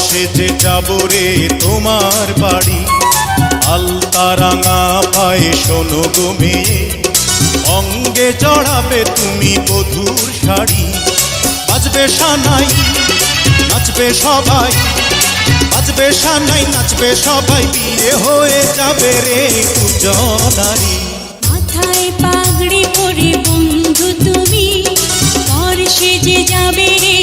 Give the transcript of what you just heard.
সেজে যাব রে তোমার বাড়ি। আলতা রাঙা পায়ে শোনো গো মেয়ে, অঙ্গে জড়াবে তুমি বধূর শাড়ি। বাজবে সানাই নাচবে সবাই, বাজবে সানাই নাচবে সবাই, বিয়ে হয়ে যাবে রে দুজনারি। মাথায় পাগড়ি পরে বন্ধু তুমি, বর সেজে যাবে রে